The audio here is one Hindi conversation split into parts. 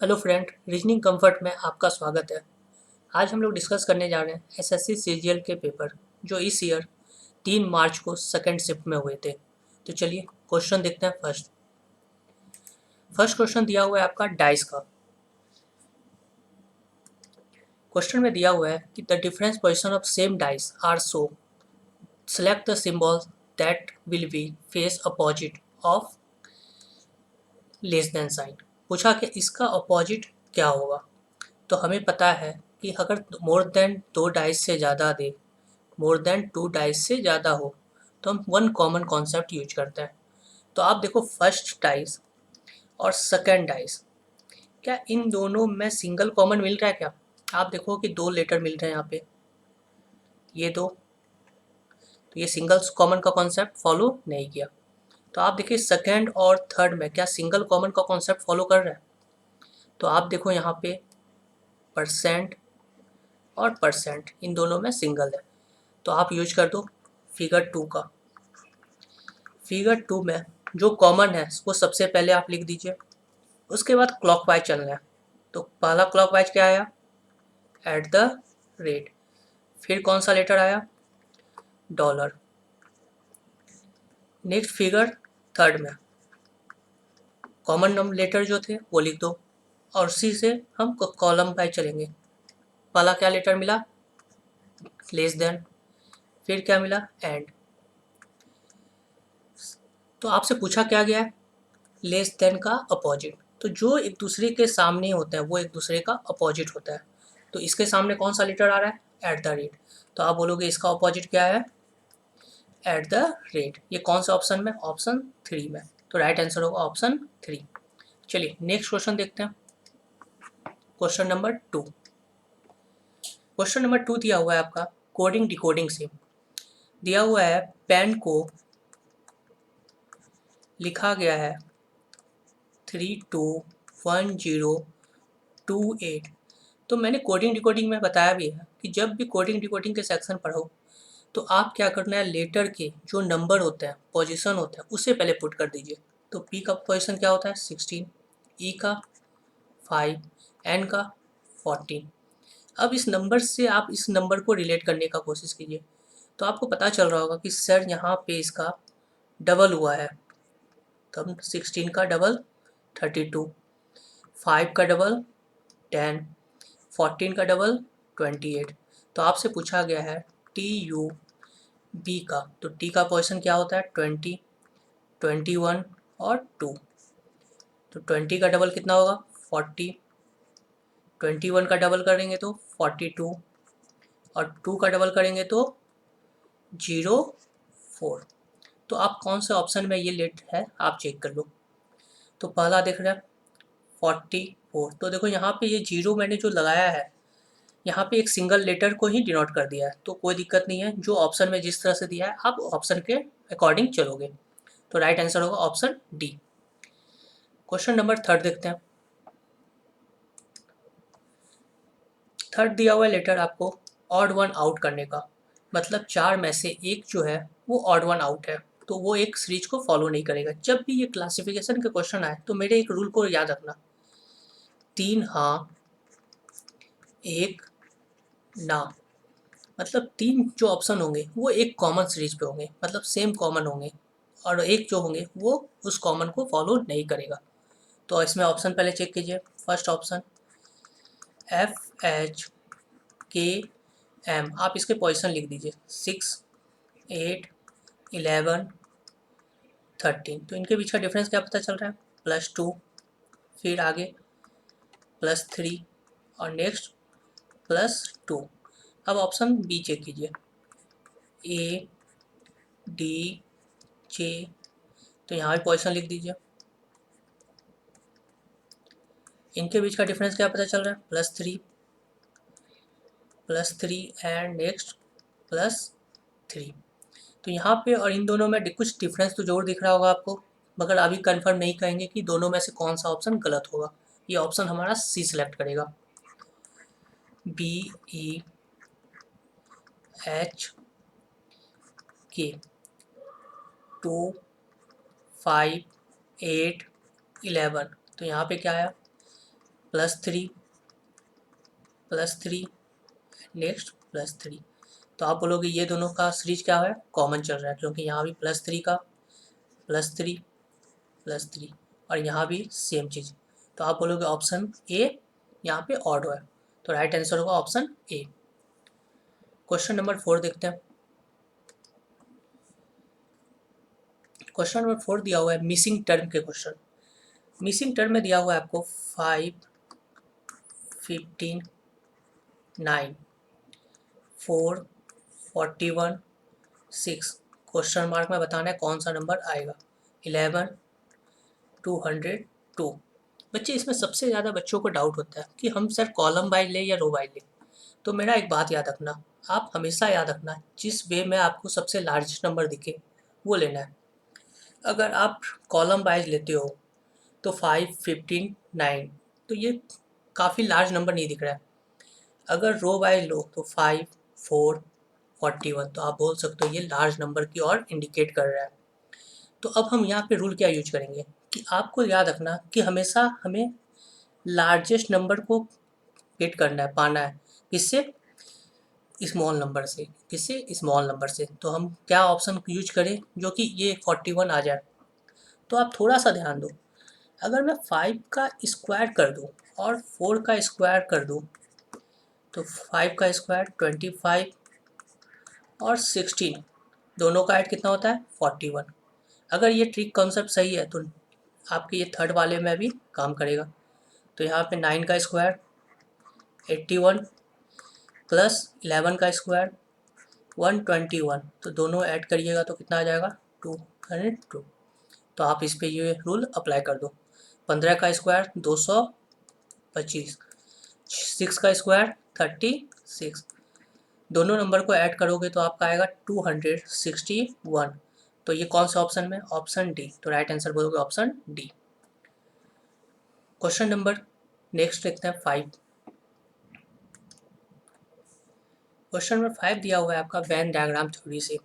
हेलो फ्रेंड, रीजनिंग कंफर्ट में आपका स्वागत है। आज हम लोग डिस्कस करने जा रहे हैं एसएससी सीजीएल के पेपर जो इस ईयर 3 मार्च को सेकंड शिफ्ट में हुए थे। तो चलिए क्वेश्चन देखते हैं। फर्स्ट क्वेश्चन दिया हुआ है आपका डाइस का। क्वेश्चन में दिया हुआ है कि the difference position of same dice are so, select the symbols that will be face opposite of less than sign. पूछा कि इसका अपोजिट क्या होगा। तो हमें पता है कि अगर मोर देन 2 डाइस से ज़्यादा दे, मोर देन 2 डाइस से ज़्यादा हो, तो हम वन कॉमन कॉन्सेप्ट यूज करते हैं। तो आप देखो फर्स्ट डाइस और सेकंड डाइस, क्या इन दोनों में सिंगल कॉमन मिल रहा है क्या? आप देखो कि 2 लेटर मिल रहे हैं यहाँ पे, ये दो, तो ये सिंगल कॉमन का कॉन्सेप्ट फॉलो नहीं किया। तो आप देखिए सेकंड और थर्ड में क्या सिंगल कॉमन का कॉन्सेप्ट फॉलो कर रहा है? तो आप देखो यहाँ पे परसेंट और परसेंट इन दोनों में सिंगल है, तो आप यूज कर दो फिगर 2 का। फिगर 2 में जो कॉमन है वो सबसे पहले आप लिख दीजिए, उसके बाद क्लॉकवाइज चलना है। तो पहला क्लॉकवाइज क्या आया? At the rate. फिर कौन सा लेटर आया? डॉलर। नेक्स्ट फिगर थर्ड में कॉमन नंबर लेटर जो थे वो लिख दो, और उसी से हम कॉलम वाइज चलेंगे। पहला क्या लेटर मिला? Less than. फिर क्या मिला? एंड। तो आपसे पूछा क्या गया है? लेस देन का अपोजिट। तो जो एक दूसरे के सामने होता है वो एक दूसरे का अपोजिट होता है। तो इसके सामने कौन सा लेटर आ रहा है? At the rate. तो आप बोलोगे इसका अपोजिट क्या है? At the rate. ये कौन सा ऑप्शन में? ऑप्शन 3 में। तो राइट आंसर होगा ऑप्शन 3। चलिए नेक्स्ट क्वेश्चन देखते हैं। Question number 2। क्वेश्चन नंबर 2 दिया हुआ है आपका कोडिंग डिकोडिंग से। दिया हुआ है पेन को लिखा गया है 321028। तो मैंने कोडिंग डिकोडिंग में बताया भी है कि जब भी कोडिंग डिकोडिंग के सेक्शन पढ़ो तो आप क्या करना है, लेटर के जो नंबर होते हैं, पोजीशन होता है, उसे पहले पुट कर दीजिए। तो पी का पोजीशन क्या होता है? 16, ई का 5, एन का 14। अब इस नंबर से आप इस नंबर को रिलेट करने का कोशिश कीजिए। तो आपको पता चल रहा होगा कि सर यहाँ पे इसका डबल हुआ है, तब 16 का डबल 32, 5 का डबल 10, 14 का डबल 28। तो आपसे पूछा गया है टी यू बी का। तो टी का पोजीशन क्या होता है? 20, 21 और 2। तो 20 का डबल कितना होगा? 40, 21 का डबल करेंगे तो 42, और 2 का डबल करेंगे तो 04। तो आप कौन से ऑप्शन में ये लेट है आप चेक कर लो। तो पहला देख रहे हैं 44। तो देखो यहाँ पे ये जीरो मैंने जो लगाया है, यहाँ पे एक सिंगल लेटर को ही डिनोट कर दिया है, तो कोई दिक्कत नहीं है। जो ऑप्शन में जिस तरह से दिया है आप ऑप्शन के अकॉर्डिंग चलोगे। तो राइट आंसर होगा option D. Question number third देखते हैं। थर्ड दिया हुआ लेटर आपको ऑड वन आउट करने का, मतलब 4 में से एक जो है वो ऑड वन आउट है, तो वो एक सीरीज को फॉलो नहीं करेगा। जब भी ये क्लासिफिकेशन के क्वेश्चन आए तो मेरे एक रूल को याद रखना, 3 हाँ, 1 ना। मतलब 3 जो ऑप्शन होंगे वो एक कॉमन सीरीज पे होंगे, मतलब सेम कॉमन होंगे, और एक जो होंगे वो उस कॉमन को फॉलो नहीं करेगा। तो इसमें ऑप्शन पहले चेक कीजिए। फर्स्ट ऑप्शन FHKM, आप इसके पोजीशन लिख दीजिए 6, 8, 11, 13। तो इनके बीच का डिफरेंस क्या पता चल रहा है? +2, फिर आगे +3, और नेक्स्ट +2। अब ऑप्शन बी चेक कीजिए, ADJ। तो यहाँ भी पोजीशन लिख दीजिए। इनके बीच का डिफरेंस क्या पता चल रहा है? +3, +3 एंड नेक्स्ट +3। तो यहाँ पे और इन दोनों में कुछ डिफरेंस तो जरूर दिख रहा होगा आपको, मगर अभी कंफर्म नहीं कहेंगे कि दोनों में से कौन सा ऑप्शन गलत होगा। ये ऑप्शन हमारा सी सिलेक्ट करेगा, BEHK। 2, 5, 8, 11। तो यहाँ पे क्या आया? +3 +3 नेक्स्ट +3। तो आप बोलोगे ये दोनों का सीरीज क्या है, कॉमन चल रहा है, क्योंकि यहाँ भी +3 का +3 +3 और यहाँ भी सेम चीज़। तो आप बोलोगे ऑप्शन ए यहाँ पे ऑड है, तो राइट आंसर होगा ऑप्शन ए। क्वेश्चन नंबर 4 देखते हैं। क्वेश्चन नंबर 4 दिया हुआ है मिसिंग टर्म के क्वेश्चन। मिसिंग टर्म में दिया हुआ है आपको 5, 15, 9, 4, 41, 6। क्वेश्चन मार्क में बताना है कौन सा नंबर आएगा। 11, 202। बच्चे इसमें सबसे ज़्यादा बच्चों को डाउट होता है कि हम सर कॉलम वाइज लें या रो वाइज लें। तो मेरा एक बात याद रखना, आप हमेशा याद रखना जिस वे में आपको सबसे लार्जेस्ट नंबर दिखे वो लेना है। अगर आप कॉलम वाइज लेते हो तो 5, 15, 9, तो ये काफ़ी लार्ज नंबर नहीं दिख रहा है। अगर रो वाइज लो तो 5, 4, 41, तो आप बोल सकते हो ये लार्ज नंबर की ओर इंडिकेट कर रहा है। तो अब हम यहाँ पे रूल क्या यूज करेंगे कि आपको याद रखना कि हमेशा हमें लार्जेस्ट नंबर को गेट करना है, पाना है। किससे? स्मॉल नंबर से। किससे? स्मॉल नंबर से। तो हम क्या ऑप्शन यूज करें जो कि ये 41 आ जाए। तो आप थोड़ा सा ध्यान दो, अगर मैं 5 का स्क्वायर कर दूं और 4 का स्क्वायर कर दूं तो 5 का स्क्वायर 25 और 16, दोनों का ऐड कितना होता है 41। अगर ये ट्रिक कॉन्सेप्ट सही है तो आपके ये थर्ड वाले में भी काम करेगा। तो यहाँ पे 9 का स्क्वायर 81 प्लस 11 का स्क्वायर 121, तो दोनों ऐड करिएगा तो कितना आ जाएगा 202। तो आप इस पे ये रूल अप्लाई कर दो। 15 का स्क्वायर 225, 6 का स्क्वायर 36, दोनों नंबर को ऐड करोगे तो आपका आएगा 261। तो ये कौन सा ऑप्शन में? Option D. तो राइट आंसर बोलोगे option D. Question number next देखते हैं 5। क्वेश्चन नंबर 5 दिया हुआ है आपका वेन डायग्राम थ्योरी से।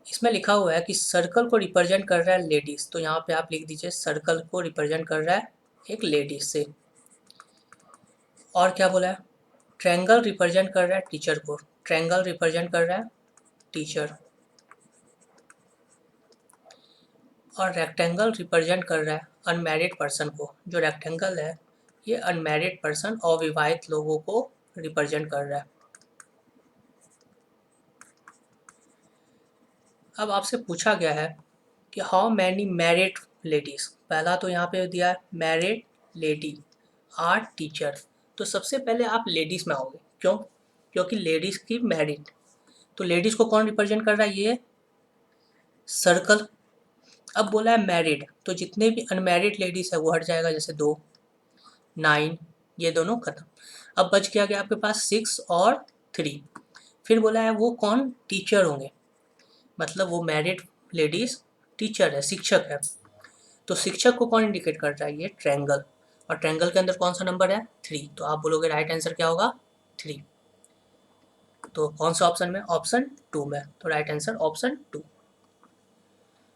इसमें लिखा हुआ है कि सर्कल को रिप्रेजेंट कर रहा है लेडीज, तो यहाँ पे आप लिख दीजिए सर्कल को रिप्रेजेंट कर रहा है एक लेडीज से। और क्या बोला है? ट्रायंगल रिप्रेजेंट कर रहा है टीचर को, ट्रायंगल रिप्रेजेंट कर रहा है टीचर। और रेक्टेंगल रिप्रेजेंट कर रहा है अनमैरिड पर्सन को, जो रेक्टेंगल है ये अनमैरिड पर्सन, अविवाहित लोगों को रिप्रेजेंट कर रहा है। अब आपसे पूछा गया है कि हाउ मैनी मैरिड लेडीज, पहला तो यहाँ पे दिया है मैरिड लेडी आर टीचर। तो सबसे पहले आप लेडीज में आओगे, क्यों? क्योंकि लेडीज की मैरिड, तो लेडीज को कौन रिप्रेजेंट कर रहा है? ये सर्कल। अब बोला है मैरिड, तो जितने भी अनमैरिड लेडीज है वो हट जाएगा, जैसे 2, 9, ये दोनों खत्म। अब बच क्या गया आपके पास 6 और 3। फिर बोला है वो कौन? टीचर होंगे, मतलब वो मैरिड लेडीज टीचर है, शिक्षक है। तो शिक्षक को कौन इंडिकेट कर रहा है? ये ट्रायंगल। और ट्रायंगल के अंदर कौन सा नंबर है? 3। तो आप बोलोगे राइट आंसर क्या होगा? 3। तो कौन सा ऑप्शन में? ऑप्शन 2 में। तो right answer option 2।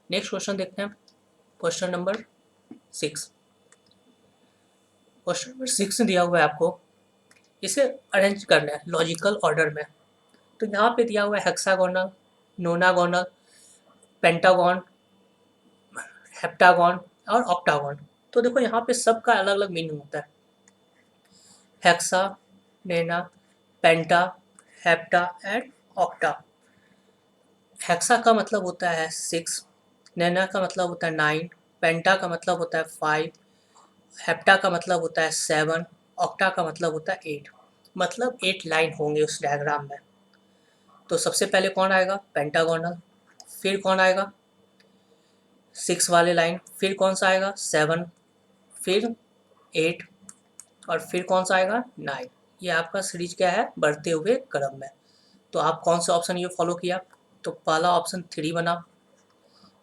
Next question देखते हैं, क्वेश्चन नंबर 6। क्वेश्चन नंबर 6 दिया हुआ है आपको, इसे अरेंज करना है लॉजिकल ऑर्डर में। तो यहाँ पे दिया हुआ है हेक्सागोनल, नोनागोनल, पेंटागॉन, हेप्टागॉन और ऑक्टागॉन। तो देखो यहाँ पे सबका अलग अलग मीनिंग होता है। हेक्सा, नेना, पेंटा, हेप्टा एंड ऑक्टा। हेक्सा का मतलब होता है 6, नेना का मतलब होता है 9, पेंटा का मतलब होता है 5, हेप्टा का मतलब होता है 7, ऑक्टा का मतलब होता है 8। मतलब 8 लाइन होंगे उस डायग्राम में। तो सबसे पहले कौन आएगा? पेंटागोनल। फिर कौन आएगा? 6 वाले लाइन। फिर कौन सा आएगा? 7। फिर 8 और फिर कौन सा आएगा? 9। ये आपका सीरीज क्या है? बढ़ते हुए क्रम में। तो आप कौन सा ऑप्शन ये फॉलो किया? तो पहला ऑप्शन 3 बना।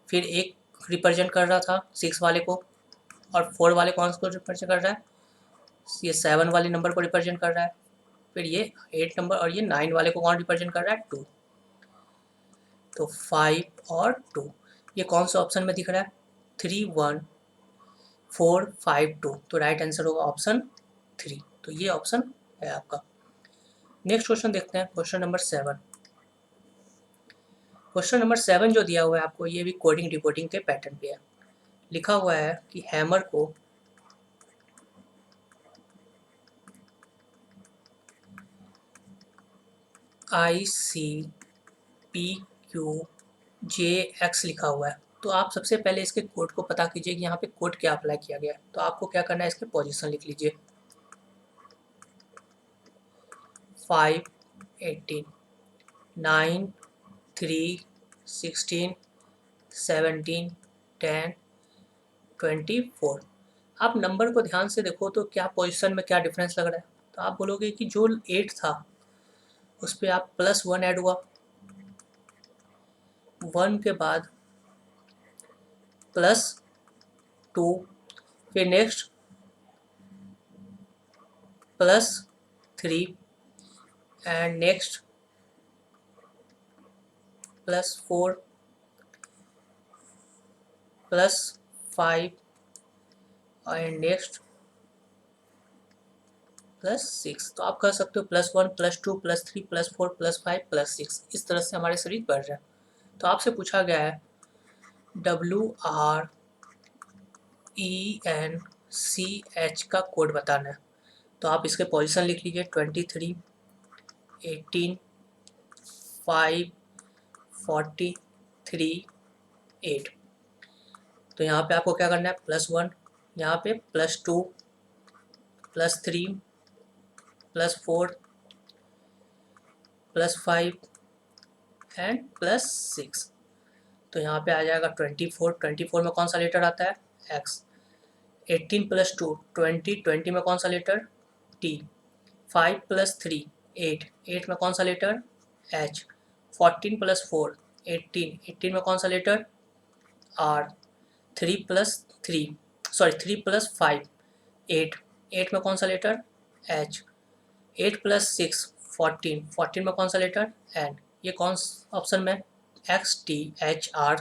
फिर एक रिप्रेजेंट कर रहा था 6 वाले को, और 4 वाले कौन को रिप्रेजेंट कर रहा है? ये 7 वाले नंबर को रिप्रेजेंट कर रहा है। फिर ये 8 नंबर, और ये 9 वाले को कौन रिप्रेजेंट कर रहा है? 2। तो 5 और 2, ये कौन सा ऑप्शन में दिख रहा है? 3, 1, 4, 5, 2। तो राइट आंसर होगा ऑप्शन 3। तो ये ऑप्शन है आपका। नेक्स्ट क्वेश्चन देखते हैं, क्वेश्चन नंबर 7। क्वेश्चन नंबर 7 जो दिया हुआ है आपको, ये भी कोडिंग डिकोडिंग के पैटर्न पे है। लिखा हुआ है कि हैमर को ICPQJX लिखा हुआ है। तो आप सबसे पहले इसके कोड को पता कीजिए कि यहाँ पे कोड क्या अप्लाई किया गया है। तो आपको क्या करना है, इसके पोजीशन लिख लीजिए 5, 18, 9, 3, 16, 17, 10, 24। आप नंबर को ध्यान से देखो तो क्या पोजीशन में क्या डिफरेंस लग रहा है। तो आप बोलोगे कि जो 8 था उस पर आप +1 ऐड हुआ, 1 के बाद +2, फिर next +3 and next +4 +5 and next +6। तो आप कह सकते हो +1 +2 +3 +4 +5 +6। इस तरह से हमारे सीरीज बढ़ रहे हैं। तो आपसे पूछा गया है WRENCH का कोड बताना है। तो आप इसके पोजीशन लिख लीजिए 23, 18, 5, 43, 8। तो यहाँ पे आपको क्या करना है, +1, यहाँ पे +2 +3 +4 +5 एंड +6। तो यहाँ पे आ जाएगा 24। 24 में कौन सा लेटर आता है, X। 18 + 2 20, 20 में कौन सा लेटर, T। 5 + 3 8, 8 में कौन सा लेटर, H। 14 + 4 18, 18 में कौन सा लेटर, R। 3 + 3 5 8, 8 में कौन सा लेटर, H। 8 + 6 14, 14 में कौन सा लेटर, N। ये कौन ऑप्शन में, X T H R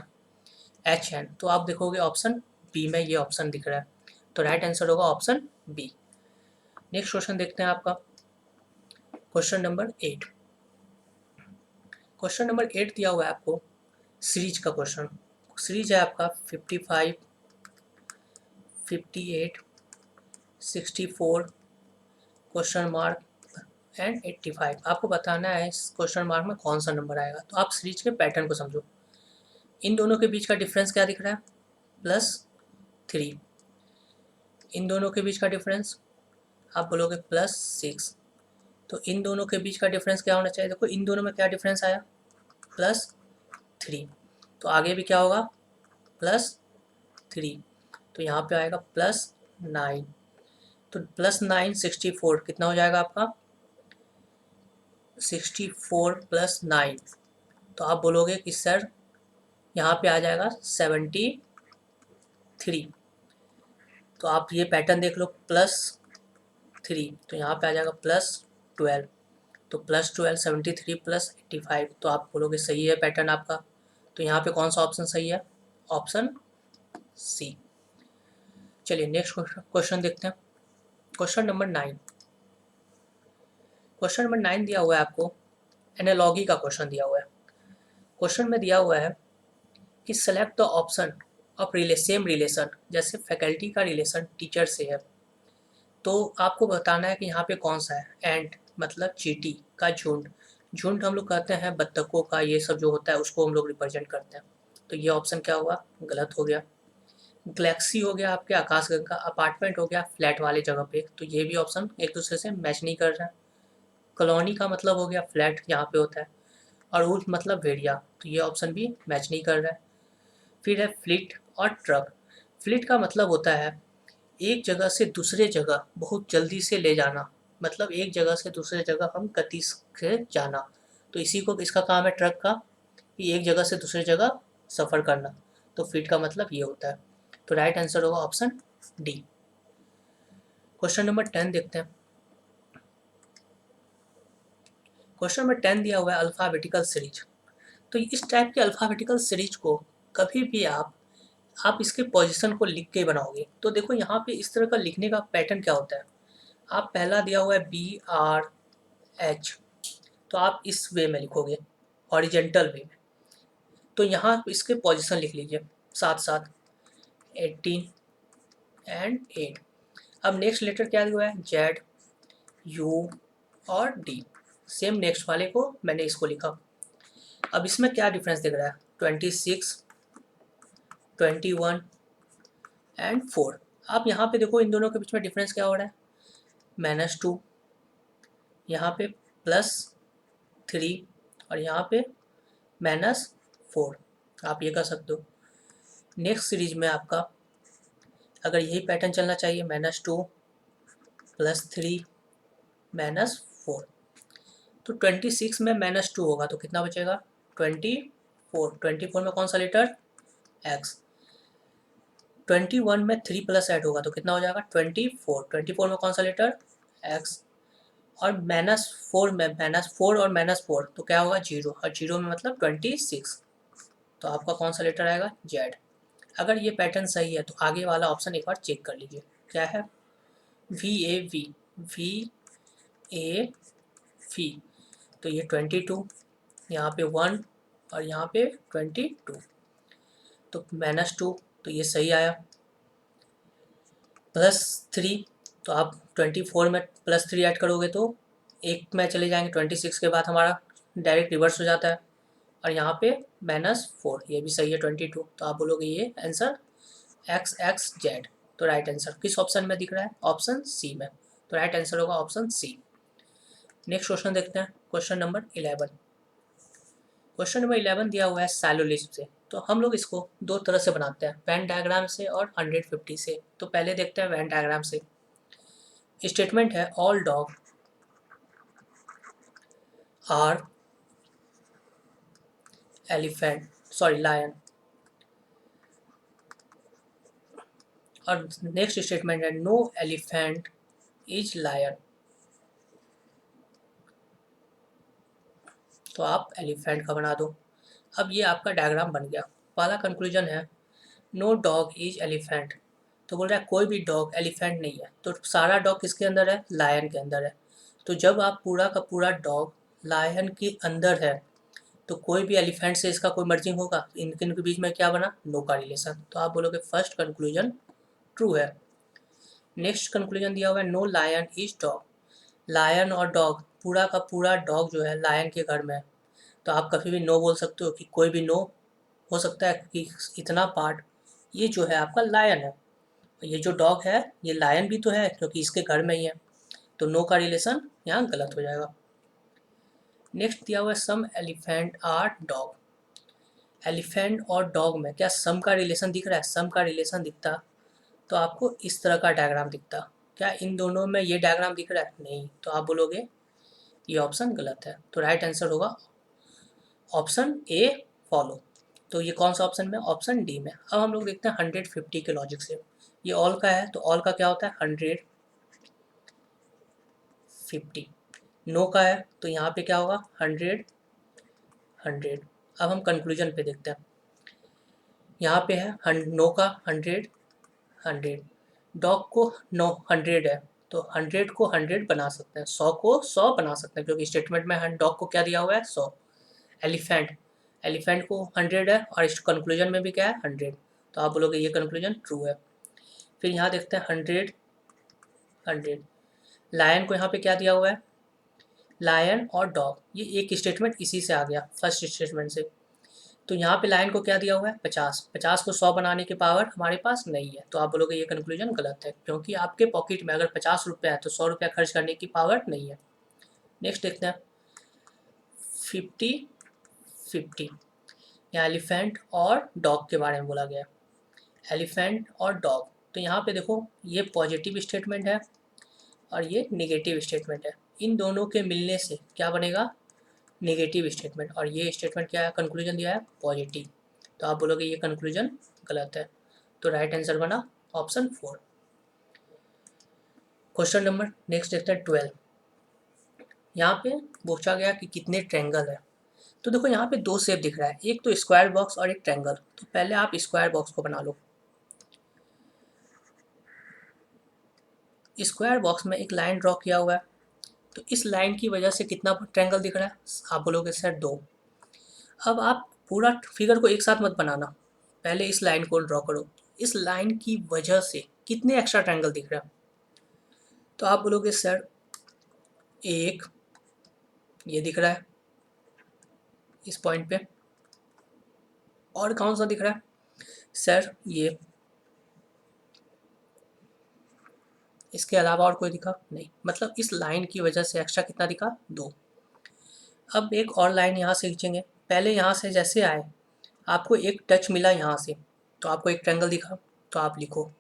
H N। तो आप देखोगे ऑप्शन बी में ये ऑप्शन दिख रहा है। तो राइट आंसर होगा ऑप्शन बी। नेक्स्ट क्वेश्चन देखते हैं आपका, क्वेश्चन नंबर 8। क्वेश्चन नंबर 8 दिया हुआ है आपको सीरीज का क्वेश्चन। सीरीज है आपका 55, 58, 64 क्वेश्चन मार्क एंड 85। आपको बताना है इस क्वेश्चन मार्क में कौन सा नंबर आएगा। तो आप सीरीज के पैटर्न को समझो। इन दोनों के बीच का डिफरेंस क्या दिख रहा है, +3। इन दोनों के बीच का डिफरेंस आप बोलोगे +6। तो इन दोनों के बीच का डिफरेंस क्या होना चाहिए, देखो इन दोनों में क्या डिफरेंस आया, +3। तो आगे भी क्या होगा, +3। तो यहाँ पे आएगा +9। तो +9 64 कितना हो जाएगा आपका, 64 + 9। तो आप बोलोगे कि सर यहाँ पे आ जाएगा 73। तो आप ये पैटर्न देख लो, +3। तो यहाँ पे आ जाएगा +12। तो +12 73 + 85। तो आप बोलोगे सही है पैटर्न आपका। तो यहाँ पे कौन सा ऑप्शन सही है, ऑप्शन सी। चलिए नेक्स्ट क्वेश्चन देखते हैं, क्वेश्चन नंबर 9। क्वेश्चन नंबर 9 दिया हुआ है आपको, एनालॉगी का क्वेश्चन दिया हुआ है। क्वेश्चन में दिया हुआ है कि select the option of same relation, जैसे फैकल्टी का रिलेशन टीचर से है। तो आपको बताना है कि यहाँ पे कौन सा है, एंड मतलब चींटी का झुंड। झुंड हम लोग कहते हैं बत्तखों का, ये सब जो होता है उसको हम लोग रिप्रेजेंट करते हैं। तो ये ऑप्शन क्या हुआ, गलत हो गया। गैलेक्सी हो गया आपके आकाशगंगा, अपार्टमेंट हो गया फ्लैट वाले जगह पे, तो ये भी ऑप्शन एक दूसरे से मैच नहीं कर रहा है। कॉलोनी का मतलब हो गया फ्लैट यहाँ पे होता है, और ऊँट मतलब भेड़िया, तो ये ऑप्शन भी मैच नहीं कर रहा है। फिर है फ्लीट और ट्रक। फ्लीट का मतलब होता है एक जगह से दूसरे जगह बहुत जल्दी से ले जाना, मतलब एक जगह से दूसरे जगह हम गति से जाना। तो इसी को इसका काम है ट्रक का, कि एक जगह से दूसरे जगह सफ़र करना। तो फ्लीट का मतलब ये होता है। तो राइट आंसर होगा ऑप्शन डी। क्वेश्चन नंबर 10 देखते हैं। क्वेश्चन नंबर 10 दिया हुआ है अल्फ़ाबेटिकल सीरीज। तो इस टाइप के अल्फ़ाबेटिकल सीरीज को कभी भी आप इसके पोजीशन को लिख के बनाओगे। तो देखो यहाँ पे इस तरह का लिखने का पैटर्न क्या होता है, आप पहला दिया हुआ है BRH, तो आप इस वे में लिखोगे, हॉरिजेंटल वे में। तो यहाँ इसके पोजीशन लिख लीजिए साथ साथ 18 एंड 8। अब नेक्स्ट लेटर क्या दिया हुआ है, Z, U और D। सेम नेक्स्ट वाले को मैंने इसको लिखा। अब इसमें क्या डिफरेंस दिख रहा है, 26, 21 एंड 4। आप यहाँ पे देखो इन दोनों के बीच में डिफरेंस क्या हो रहा है, -2, यहाँ पे +3 और यहाँ पे -4। आप ये कर सकते हो। नेक्स्ट सीरीज में आपका अगर यही पैटर्न चलना चाहिए, -2 +3 -4, तो 26 में -2 होगा तो कितना बचेगा, 24। 24 में कौन सा लेटर, X। 21 में 3 प्लस ऐड होगा तो कितना हो जाएगा, 24। 24 में कौन सा लेटर, X। और -4 में -4 और -4 तो क्या होगा, 0, और 0 में मतलब 26, तो आपका कौन सा लेटर आएगा, Z। अगर ये पैटर्न सही है तो आगे वाला ऑप्शन एक बार चेक कर लीजिए, क्या है, VAV, VAV, तो ये 22, यहाँ पे 1 और यहाँ पे 22, तो -2, तो ये सही आया। +3, तो आप 24 में +3 ऐड करोगे तो एक में चले जाएंगे, 26 के बाद हमारा डायरेक्ट रिवर्स हो जाता है। और यहाँ पे -4, ये भी सही है 22, तो आप बोलोगे ये आंसर XXZ। तो राइट आंसर किस ऑप्शन में दिख रहा है, ऑप्शन सी में। तो राइट आंसर होगा ऑप्शन सी। नेक्स्ट क्वेश्चन देखते हैं, क्वेश्चन नंबर 11। क्वेश्चन नंबर 11 दिया हुआ है सैलोलिज्म से। तो हम लोग इसको दो तरह से बनाते हैं, वेन डायग्राम से और 150 से। तो पहले देखते हैं वेन डायग्राम से। स्टेटमेंट है ऑल डॉग आर लायन, और नेक्स्ट स्टेटमेंट है नो एलिफेंट इज लायन। तो आप एलिफेंट का बना दो। अब ये आपका डायग्राम बन गया। पहला कंक्लूजन है नो डॉग इज एलिफेंट, तो बोल रहा है कोई भी डॉग एलिफेंट नहीं है, तो सारा डॉग किसके अंदर है, लायन के अंदर है। तो जब आप पूरा का पूरा डॉग लायन के अंदर है तो कोई भी एलिफेंट से इसका कोई मर्जिंग होगा, इनके इनके बीच में क्या बना, नो का रिलेशन। तो आप बोलोगे फर्स्ट कंक्लूजन ट्रू है। नेक्स्ट कंक्लूजन दिया हुआ है no lion is dog, lion और डॉग, पूरा का पूरा डॉग जो है लायन के घर में है। तो आप कभी भी नो बोल सकते हो कि कोई भी नो हो सकता है कि इतना पार्ट ये जो है आपका लायन है, ये जो डॉग है ये लायन भी तो है क्योंकि इसके घर में ही है। तो नो का रिलेशन यहाँ गलत हो जाएगा। नेक्स्ट दिया हुआ है सम एलिफेंट आर डॉग। एलिफेंट और डॉग में क्या सम का रिलेशन दिख रहा है, सम का रिलेशन दिखता तो आपको इस तरह का डायग्राम दिखता। क्या इन दोनों में ये डायग्राम दिख रहा है, नहीं, तो आप बोलोगे ये ऑप्शन गलत है। तो राइट आंसर होगा ऑप्शन ए फॉलो। तो ये कौन सा ऑप्शन में, ऑप्शन डी में। अब हम लोग देखते हैं 150 के लॉजिक से। ये ऑल का है तो ऑल का क्या होता है, 150। नो का है तो यहाँ पे क्या होगा, 100। अब हम कंक्लूजन पे देखते हैं। यहाँ पे है नो का 100। डॉग को नो 100 है तो 100 को 100 बना सकते हैं, 100 को 100 बना सकते हैं क्योंकि स्टेटमेंट में डॉग को क्या दिया हुआ है, 100। एलिफेंट को 100 है और इस कंक्लूजन में भी क्या है, 100। तो आप बोलोगे ये कंक्लूजन ट्रू है। फिर यहाँ देखते हैं 100। लायन को यहाँ पे क्या दिया हुआ है, लायन और डॉग, ये एक स्टेटमेंट इसी से आ गया फर्स्ट स्टेटमेंट से। तो यहाँ पे लायन को क्या दिया हुआ है, 50। 50 को 100 बनाने की पावर हमारे पास नहीं है, तो आप बोलोगे ये कंक्लूजन गलत है क्योंकि आपके पॉकेट में अगर 50 रुपये है तो 100 रुपया खर्च करने की पावर नहीं है। नेक्स्ट देखते हैं 50-50, यहाँ एलिफेंट और डॉग के बारे में बोला गया। एलिफेंट और डॉग, तो यहाँ पे देखो ये पॉजिटिव स्टेटमेंट है और ये नेगेटिव स्टेटमेंट है। इन दोनों के मिलने से क्या बनेगा, नेगेटिव स्टेटमेंट, और ये स्टेटमेंट क्या है, कंक्लूजन दिया है पॉजिटिव। तो आप बोलोगे ये कंक्लूजन गलत है। तो राइट आंसर बना ऑप्शन 4। क्वेश्चन नंबर नेक्स्ट देखते हैं 12। यहाँ पे पूछा गया कि कितने ट्रायंगल है। तो देखो यहाँ पे दो शेप दिख रहा है, एक तो स्क्वायर बॉक्स और एक ट्रायंगल। तो पहले आप स्क्वायर बॉक्स को बना लो। स्क्वायर बॉक्स में एक लाइन ड्रॉ किया हुआ है, तो इस लाइन की वजह से कितना ट्रायंगल दिख रहा है? आप बोलोगे सर 2। अब आप पूरा फिगर को एक साथ मत बनाना, पहले इस लाइन को ड्रॉ करो। इस लाइन की वजह से कितने एक्स्ट्रा ट्रायंगल दिख रहा है? तो आप बोलोगे सर एक, ये दिख रहा है इस पॉइंट पे, और कौन सा दिख रहा है? सर ये, इसके अलावा और कोई दिखा नहीं, मतलब इस लाइन की वजह से एक्स्ट्रा कितना दिखा? 2। अब एक और लाइन यहाँ से खींचेंगे, पहले यहाँ से जैसे आए आपको एक टच मिला यहाँ से, तो आपको एक ट्रायंगल दिखा, तो आप लिखो।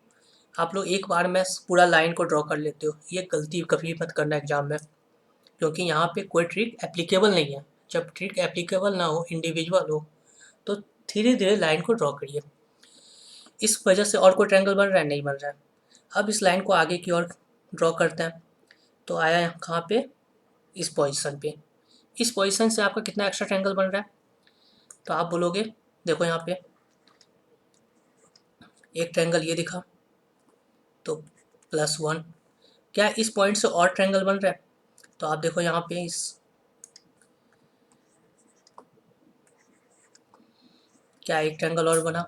आप लोग एक बार में पूरा लाइन को ड्रॉ कर लेते हो, ये गलती कभी मत करना एग्जाम में, क्योंकि यहाँ पे कोई ट्रिक एप्लीकेबल नहीं है। जब ट्रिक एप्लीकेबल ना हो, इंडिविजुअल हो, तो धीरे धीरे लाइन को ड्रॉ करिए। इस वजह से और कोई ट्रायंगल बन रहा है? नहीं बन रहा है। अब इस लाइन को आगे की ओर ड्रॉ करते हैं, तो आया कहाँ पे? इस पोजीशन पे। इस पोजीशन से आपका कितना एक्स्ट्रा ट्रायंगल बन रहा है? तो आप बोलोगे, देखो यहाँ पे एक ट्रायंगल ये दिखा, तो +1। क्या इस पॉइंट से और ट्रायंगल बन रहा है? तो आप देखो यहाँ पे इस, क्या एक ट्रायंगल और बना?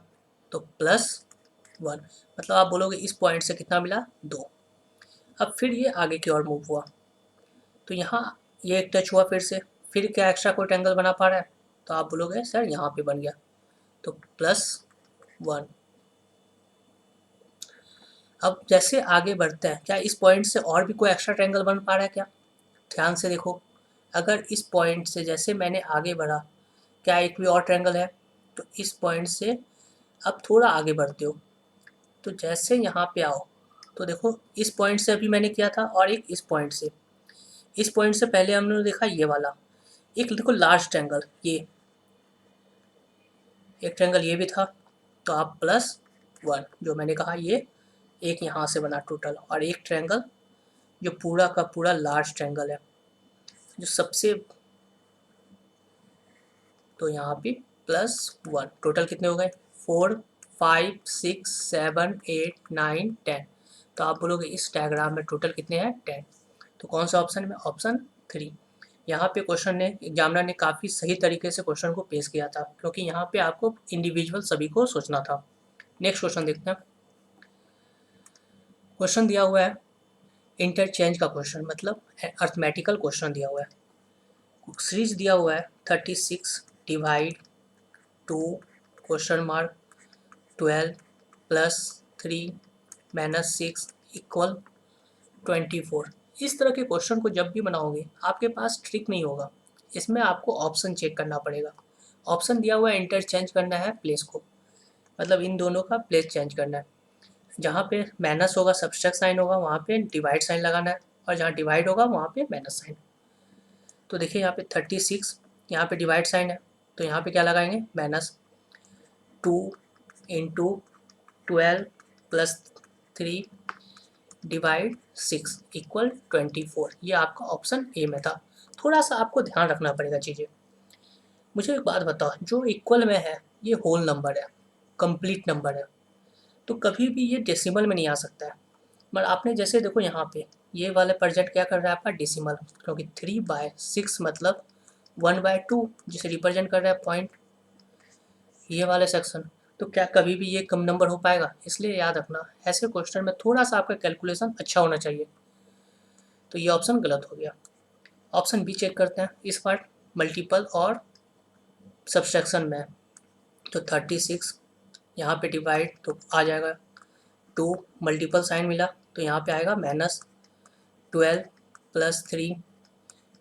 तो +1, मतलब आप बोलोगे इस पॉइंट से कितना मिला? 2। अब फिर ये आगे की ओर मूव हुआ, तो यहाँ ये एक टच हुआ फिर क्या एक्स्ट्रा कोई ट्रायंगल बना पा रहा है? तो आप बोलोगे सर यहाँ पे बन गया, तो +1। अब जैसे आगे बढ़ते हैं, क्या इस पॉइंट से और भी कोई एक्स्ट्रा ट्रायंगल बन पा रहा है क्या? ध्यान से देखो, अगर इस पॉइंट से जैसे मैंने आगे बढ़ा, क्या एक भी और ट्रायंगल है? तो इस पॉइंट से अब थोड़ा आगे बढ़ते हो, तो जैसे यहाँ पे आओ, तो देखो इस पॉइंट से अभी मैंने किया था, और एक इस पॉइंट से पहले हमने देखा ये वाला, एक देखो लार्ज ट्रायंगल, ये एक ट्रायंगल ये भी था, तो आप +1, जो मैंने कहा ये एक यहाँ से बना टोटल, और एक ट्रायंगल जो पूरा का पूरा लार्ज ट्रायंगल है, जो सबसे, तो यहाँ पे +1, टोटल कितने हो गए? 4, 5, 6, 7, 8, 9, 10। तो आप बोलोगे इस डायग्राम में टोटल कितने हैं? 10। तो कौन सा ऑप्शन में? ऑप्शन 3। यहाँ पे क्वेश्चन ने, एग्जामिनर ने काफ़ी सही तरीके से क्वेश्चन को पेश किया था, क्योंकि यहाँ पे आपको इंडिविजुअल सभी को सोचना था। नेक्स्ट क्वेश्चन देखते हैं। क्वेश्चन दिया हुआ है इंटरचेंज का क्वेश्चन, मतलब अर्थमेटिकल क्वेश्चन दिया हुआ है। सीरीज दिया हुआ है 36 डिवाइड 2 क्वेश्चन मार्क 12 +3 -6 इक्वल 24। इस तरह के क्वेश्चन को जब भी बनाओगे, आपके पास ट्रिक नहीं होगा, इसमें आपको ऑप्शन चेक करना पड़ेगा। ऑप्शन दिया हुआ है इंटरचेंज करना है प्लेस को, मतलब इन दोनों का प्लेस चेंज करना है। जहाँ पे माइनस होगा, सब्सट्रैक्ट साइन होगा, वहाँ पे डिवाइड साइन लगाना है, और जहाँ डिवाइड होगा वहाँ पे माइनस साइन। तो देखिए यहाँ पे 36, यहाँ पे डिवाइड साइन है, तो यहाँ पे क्या लगाएंगे? -2 इंटू 12 +3 डिवाइड 6 इक्वल 24। ये आपका ऑप्शन ए में था। थोड़ा सा आपको ध्यान रखना पड़ेगा चीज़ें। मुझे एक बात बताओ, जो इक्वल में है ये होल नंबर है, कंप्लीट नंबर है, तो कभी भी ये डेसिमल में नहीं आ सकता है। मगर आपने जैसे देखो यहाँ पे ये वाले प्रेजेंट क्या कर रहा है आपका? डेसिमल, क्योंकि 3/6 मतलब 1/2, जिसे रिप्रेजेंट कर रहा है पॉइंट, ये वाले सेक्शन। तो क्या कभी भी ये कम नंबर हो पाएगा? इसलिए याद रखना, ऐसे क्वेश्चन में थोड़ा सा आपका कैलकुलेशन अच्छा होना चाहिए। तो ये ऑप्शन गलत हो गया। ऑप्शन बी चेक करते हैं, इस पार्ट मल्टीपल और सब्सट्रैक्शन में। तो 36 यहाँ पे डिवाइड तो आ जाएगा, 2 मल्टीपल साइन मिला तो यहाँ पे आएगा -12 +3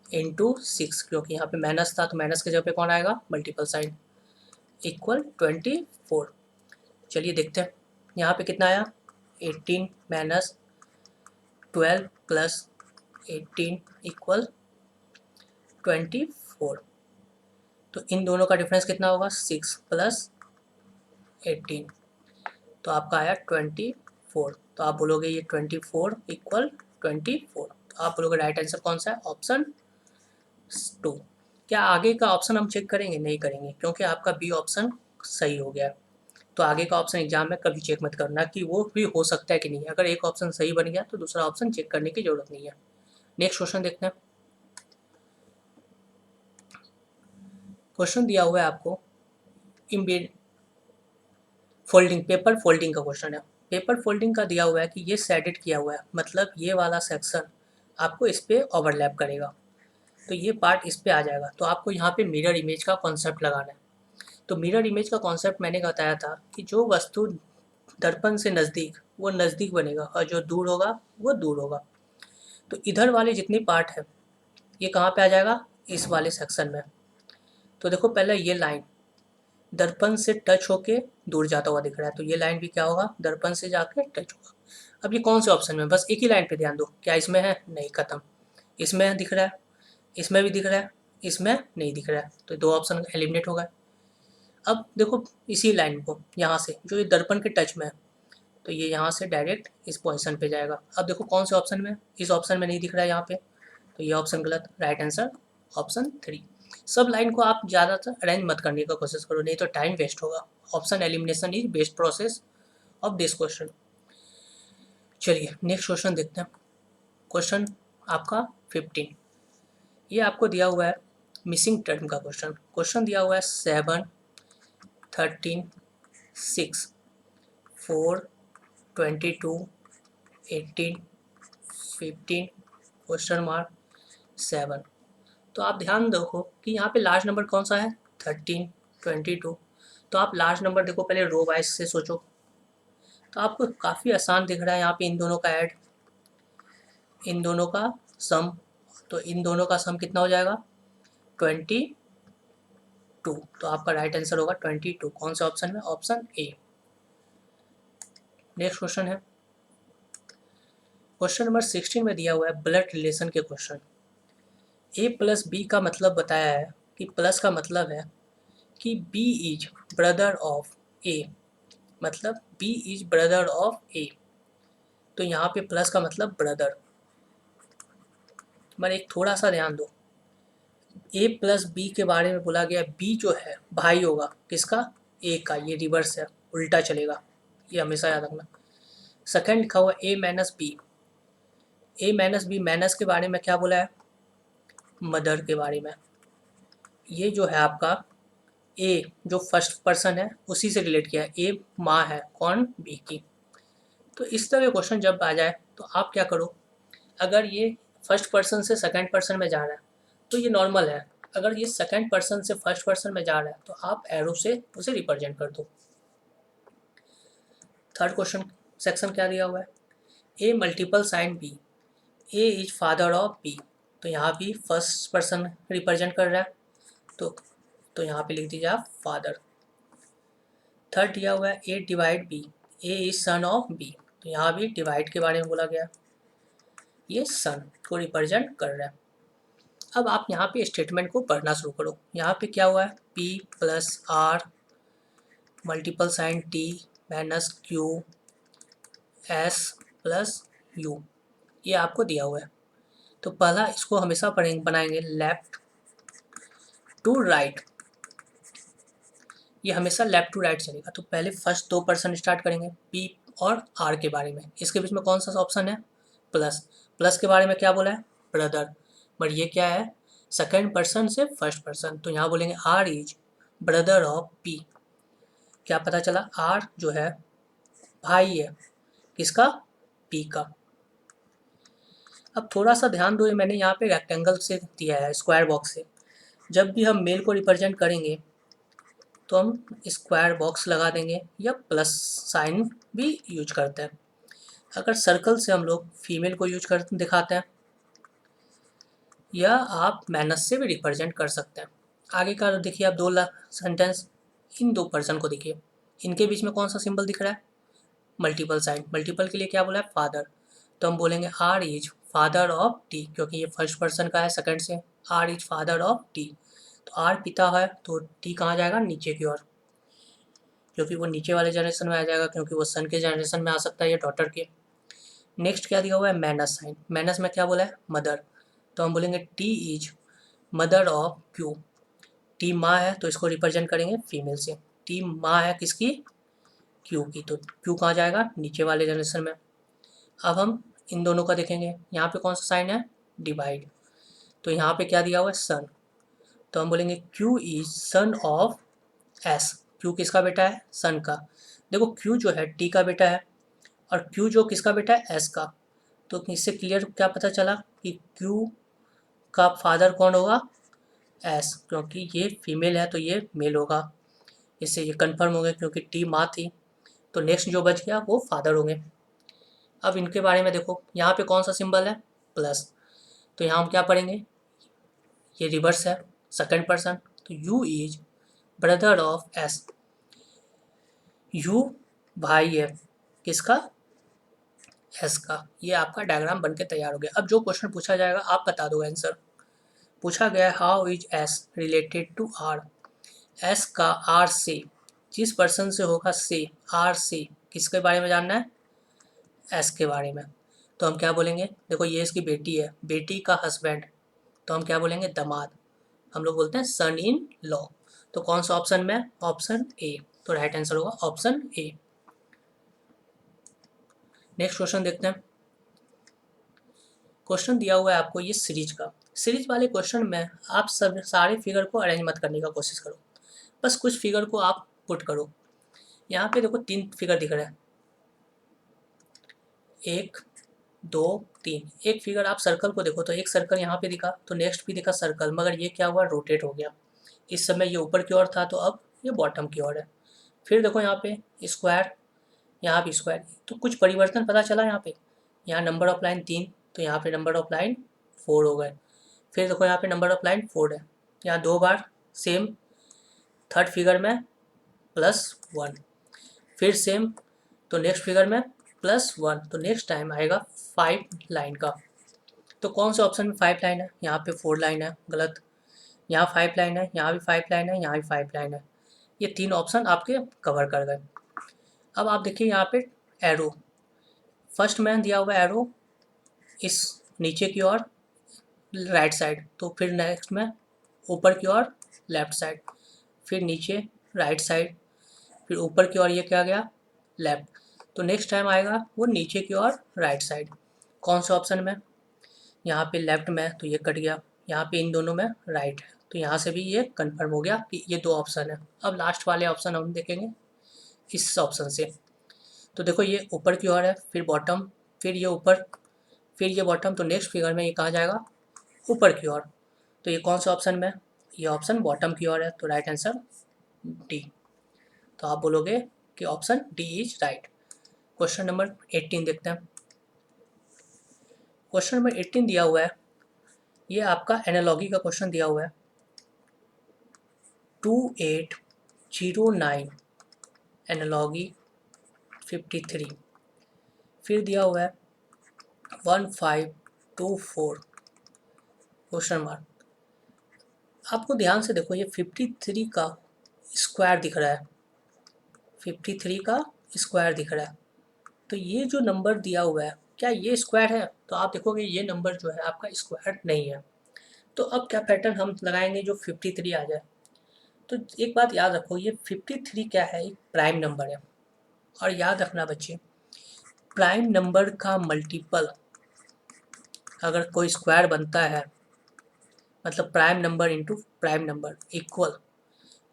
इंटू 6, क्योंकि यहाँ पे माइनस था तो माइनस की जगह पे कौन आएगा? Multiple sign, equal 24। चलिए देखते हैं यहाँ पे कितना आया? 18 -12 +18 इक्वल 24। तो इन दोनों का डिफरेंस कितना होगा? 6 + 18, तो आपका आया 24। तो आप बोलोगे ये 24 इक्वल 24, तो आप बोलोगे राइट आंसर कौन सा है? ऑप्शन 2। क्या आगे का ऑप्शन हम चेक करेंगे? नहीं करेंगे, क्योंकि आपका बी ऑप्शन सही हो गया। तो आगे का ऑप्शन एग्जाम में कभी चेक मत करना कि वो भी हो सकता है कि नहीं। अगर एक ऑप्शन सही बन गया तो दूसरा ऑप्शन चेक करने की जरूरत नहीं है। नेक्स्ट क्वेश्चन देखते हैं। क्वेश्चन दिया हुआ है आपको इम्बेड फोल्डिंग, पेपर फोल्डिंग का क्वेश्चन है। पेपर फोल्डिंग का दिया हुआ है कि ये शेडेड किया हुआ है, मतलब ये वाला सेक्शन आपको इस पे ओवरलैप करेगा, तो ये पार्ट इस पे आ जाएगा। तो आपको यहाँ पे मिरर इमेज का कॉन्सेप्ट लगाना है। तो मिरर इमेज का कॉन्सेप्ट मैंने बताया था कि जो वस्तु दर्पण से नज़दीक वो नज़दीक बनेगा और जो दूर होगा वो दूर होगा। तो इधर वाले जितने पार्ट है ये कहाँ पे आ जाएगा, इस वाले सेक्शन में। तो देखो पहले ये लाइन दर्पण से टच होके दूर जाता हुआ दिख रहा है, तो ये लाइन भी क्या होगा, दर्पण से जाके टच होगा। अब ये कौन से ऑप्शन में, बस एक ही लाइन पे ध्यान दो, क्या इसमें है, नहीं, खत्म। इसमें दिख रहा है, इसमें भी दिख रहा है, इसमें नहीं दिख रहा है, तो दो ऑप्शन एलिमिनेट हो गए। अब देखो इसी लाइन को यहाँ से जो ये दर्पण के टच में है, तो ये यहाँ से डायरेक्ट इस पोजीशन पे जाएगा। अब देखो कौन से ऑप्शन में, इस ऑप्शन में नहीं दिख रहा है यहाँ पे, तो ये ऑप्शन गलत, राइट आंसर ऑप्शन 3। सब लाइन को आप ज़्यादातर अरेंज मत करने का कोशिश करो, नहीं तो टाइम वेस्ट होगा। Option elimination is best process of this question. चलिए नेक्स्ट क्वेश्चन देखते हैं। क्वेश्चन आपका 15, ये आपको दिया हुआ है मिसिंग टर्म का क्वेश्चन। क्वेश्चन दिया हुआ है 7, 13, 6, 4, 22, 18, 15 क्वेश्चन मार्क 7। तो आप ध्यान देखो कि यहाँ पे लार्ज नंबर कौन सा है, 13, 22। तो आप लार्ज नंबर देखो, पहले रो वाइज से सोचो, तो आपको काफ़ी आसान दिख रहा है यहाँ पे इन दोनों का ऐड, इन दोनों का सम। तो इन दोनों का सम कितना हो जाएगा, 22। तो आपका राइट आंसर होगा 22। कौन से ऑप्शन में, ऑप्शन ए। नेक्स्ट क्वेश्चन है क्वेश्चन नंबर 16 में दिया हुआ है ब्लड रिलेशन के क्वेश्चन। ए प्लस बी का मतलब बताया है कि प्लस का मतलब है कि बी इज ब्रदर ऑफ ए, मतलब बी इज ब्रदर ऑफ ए। तो यहाँ पे प्लस का मतलब ब्रदर। मगर एक थोड़ा सा ध्यान दो, ए प्लस बी के बारे में बोला गया, बी जो है भाई होगा किसका, ए का, ये रिवर्स है, उल्टा चलेगा, ये हमेशा याद रखना। सेकंड लिखा हुआ ए माइनस बी, ए माइनस बी, माइनस के बारे में क्या बोला है, मदर के बारे में। ये जो है आपका ए जो फर्स्ट पर्सन है उसी से रिलेट किया है, ए माँ है कौन, बी की। तो इस तरह के क्वेश्चन जब आ जाए तो आप क्या करो, अगर ये फर्स्ट पर्सन से सेकंड पर्सन में जा रहा है तो ये नॉर्मल है, अगर ये सेकंड पर्सन से फर्स्ट पर्सन में जा रहा है तो आप एरो से उसे रिप्रेजेंट कर दो। थर्ड क्वेश्चन सेक्शन क्या दिया हुआ है, A multiple sign B, A is father of B. तो यहाँ भी फर्स्ट पर्सन रिप्रेजेंट कर रहा है, तो यहाँ पे लिख दीजिए आप फादर। थर्ड दिया हुआ है A divide B, A is son of B. तो यहाँ भी डिवाइड के बारे में बोला गया, ये सन को रिप्रेजेंट कर रहा है। अब आप यहाँ पे स्टेटमेंट को पढ़ना शुरू करो। यहाँ पे क्या हुआ है, P plus R multiple sign T minus Q S plus U, ये आपको दिया हुआ है। तो पहला इसको हमेशा पढ़ेंगे, बनाएंगे लेफ्ट टू राइट, ये हमेशा लेफ्ट टू राइट चलेगा। तो पहले फर्स्ट दो पर्सन स्टार्ट करेंगे P और R के बारे में। इसके बीच में कौन सा ऑप्शन है, प्लस। प्लस के बारे में क्या बोला है, ब्रदर, पर ये क्या है, सेकंड पर्सन से फर्स्ट पर्सन। तो यहाँ बोलेंगे R is brother of P. क्या पता चला, आर जो है भाई है किसका, पी का। अब थोड़ा सा ध्यान दो, मैंने यहाँ पे रेक्टेंगल से दिया है, स्क्वायर बॉक्स से। जब भी हम मेल को रिप्रेजेंट करेंगे तो हम स्क्वायर बॉक्स लगा देंगे या प्लस साइन भी यूज करते हैं। अगर सर्कल से हम लोग फीमेल को यूज कर दिखाते हैं, या आप माइनस से भी रिप्रेजेंट कर सकते हैं। आगे का देखिए आप दो सेंटेंस, इन दो पर्सन को देखिए, इनके बीच में कौन सा सिंबल दिख रहा है, मल्टीपल साइन। मल्टीपल के लिए क्या बोला है, फादर। तो हम बोलेंगे R is father of T, क्योंकि ये फर्स्ट पर्सन का है, सेकंड से R is father of T. तो आर पिता है तो टी कहाँ जाएगा, नीचे की ओर, क्योंकि वो नीचे वाले जनरेशन में आ जाएगा, क्योंकि वो सन के जनरेशन में आ सकता है या डॉटर के। नेक्स्ट क्या दिया हुआ है, माइनस साइन। माइनस में क्या बोला है, मदर। तो हम बोलेंगे T is mother of Q. T माँ है तो इसको रिप्रेजेंट करेंगे फीमेल से, टी माँ है किसकी, क्यू की, तो क्यू कहाँ जाएगा, नीचे वाले जनरेशन में। अब हम इन दोनों का देखेंगे, यहाँ पे कौन सा साइन है, डिवाइड, तो यहाँ पे क्या दिया हुआ है, सन, तो हम बोलेंगे Q is son of S. Q किसका बेटा है, सन का। देखो क्यू जो है टी का बेटा है, और क्यू जो किसका बेटा है, एस का। तो इससे क्लियर क्या पता चला कि क्यू का फादर कौन होगा, एस, क्योंकि ये फीमेल है तो ये मेल होगा। इससे ये कंफर्म हो गया, क्योंकि टी माँ थी, तो नेक्स्ट जो बच गया वो फादर होंगे। अब इनके बारे में देखो, यहाँ पे कौन सा सिंबल है, प्लस, तो यहाँ हम क्या पढ़ेंगे, ये रिवर्स है, सेकंड पर्सन, तो you is brother of S. You भाई है किसका, एस का। ये आपका डायग्राम बन के तैयार हो गया। अब जो क्वेश्चन पूछा जाएगा आप बता दो आंसर। पूछा गया है how is S related to R. S का आर से, जिस पर्सन से होगा से, आर से किसके बारे में जानना है, एस के बारे में। तो हम क्या बोलेंगे, देखो ये इसकी बेटी है, बेटी का हस्बैंड, तो हम क्या बोलेंगे, दामाद। हम लोग बोलते हैं सन इन लॉ। तो कौन सा ऑप्शन में, ऑप्शन ए, तो राइट आंसर होगा ऑप्शन ए। नेक्स्ट क्वेश्चन देखते हैं। क्वेश्चन दिया हुआ है आपको ये सीरीज का। सीरीज वाले क्वेश्चन में आप सब सारे फिगर को अरेंज मत करने का कोशिश करो, बस कुछ फिगर को आप पुट करो। यहाँ पे देखो 3 फिगर दिख रहे हैं, 1 2 3। एक फिगर आप सर्कल को देखो, तो एक सर्कल यहाँ पे दिखा, तो नेक्स्ट भी दिखा सर्कल, मगर ये क्या हुआ, रोटेट हो गया। इस समय ये ऊपर की ओर था, तो अब ये बॉटम की ओर है। फिर देखो यहाँ पे स्क्वायर, यहाँ भी स्क्वायर, तो कुछ परिवर्तन पता चला यहाँ पे। यहाँ नंबर ऑफ लाइन 3, तो यहाँ पे नंबर ऑफ लाइन 4 हो गए। फिर देखो यहाँ पे नंबर ऑफ लाइन 4 है, यहाँ 2 बार सेम, थर्ड फिगर में +1, फिर सेम, तो नेक्स्ट फिगर में +1, तो नेक्स्ट टाइम आएगा 5 लाइन का। तो कौन से ऑप्शन में 5 लाइन है, यहाँ पे 4 लाइन है, गलत। यहाँ 5 लाइन है, यहाँ भी 5 लाइन है, यहाँ भी 5 लाइन है। ये 3 ऑप्शन आपके कवर कर गए। अब आप देखिए यहाँ पे एरो, फर्स्ट में दिया हुआ एरो इस नीचे की ओर राइट साइड, तो फिर नेक्स्ट में ऊपर की ओर लेफ्ट साइड, फिर नीचे राइट साइड, फिर ऊपर की ओर ये क्या गया, लेफ्ट। तो नेक्स्ट टाइम आएगा वो नीचे की ओर राइट साइड। कौन से ऑप्शन में, यहाँ पे लेफ्ट में, तो ये कट गया। यहाँ पे इन दोनों में राइट है, तो यहाँ से भी ये कंफर्म हो गया कि ये 2 ऑप्शन है। अब लास्ट वाले ऑप्शन हम देखेंगे इस ऑप्शन से। तो देखो ये ऊपर की ओर है, फिर बॉटम, फिर ये ऊपर, फिर ये बॉटम, तो नेक्स्ट फिगर में ये कहाँ जाएगा, ऊपर की ओर। तो ये कौन सा ऑप्शन में, ये ऑप्शन बॉटम की ओर है, तो राइट आंसर डी। तो आप बोलोगे कि option D is right. Question number 18 देखते हैं। क्वेश्चन नंबर 18 दिया हुआ है, ये आपका एनालॉजी का क्वेश्चन दिया हुआ है। 2809 एनालॉजी 53, फिर दिया हुआ है 1524 क्वेश्चन मार्क। आपको ध्यान से देखो, ये 53 का स्क्वायर दिख रहा है, 53 का स्क्वायर दिख रहा है, तो ये जो नंबर दिया हुआ है क्या ये स्क्वायर है, तो आप देखोगे ये नंबर जो है आपका स्क्वायर नहीं है। तो अब क्या पैटर्न हम लगाएंगे जो 53 आ जाए। तो एक बात याद रखो, ये 53 क्या है, एक प्राइम नंबर है। और याद रखना बच्चे, प्राइम नंबर का मल्टीपल अगर कोई स्क्वायर बनता है, मतलब prime number into prime number equal,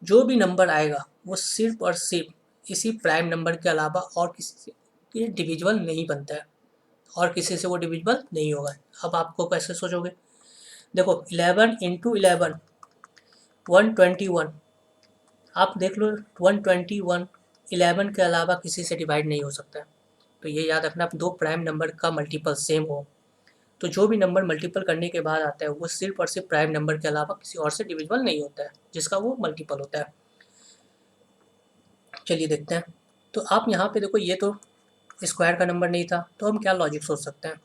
जो भी नंबर आएगा वो सिर्फ और सिर्फ इसी प्राइम नंबर के अलावा और किसी से डिविजिबल नहीं बनता है, और किसी से वो डिविजिबल नहीं होगा। अब आपको कैसे सोचोगे, देखो 11 इंटू 11 121, आप देख लो 121 11 के अलावा किसी से डिवाइड नहीं हो सकता है। तो ये याद रखना, दो प्राइम नंबर का मल्टीपल सेम हो, तो जो भी नंबर मल्टीपल करने के बाद आता है वो सिर्फ और सिर्फ प्राइम नंबर के अलावा किसी और से डिविजिबल नहीं होता है, जिसका वो मल्टीपल होता है। चलिए देखते हैं। तो आप यहाँ पे देखो, ये तो स्क्वायर का नंबर नहीं था, तो हम क्या लॉजिक सोच सकते हैं।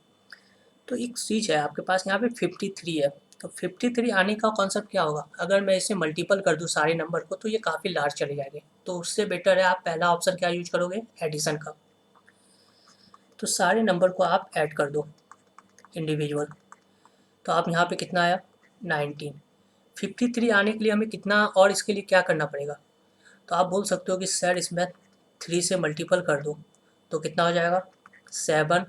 तो एक चीज़ है आपके पास, यहाँ पे 53 है, तो 53 आने का कॉन्सेप्ट क्या होगा, अगर मैं इसे मल्टीपल कर दूँ सारे नंबर को तो ये काफ़ी लार्ज चले जाएंगे। तो उससे बेटर है आप पहला ऑप्शन क्या यूज करोगे, एडिशन का। तो सारे नंबर को आप ऐड कर दो इंडिविजुअल, तो आप यहाँ पे कितना आया 19। 53 आने के लिए हमें कितना और इसके लिए क्या करना पड़ेगा, तो आप बोल सकते हो कि सर इसमें 3 से मल्टीपल कर दूँ तो कितना हो जाएगा 7,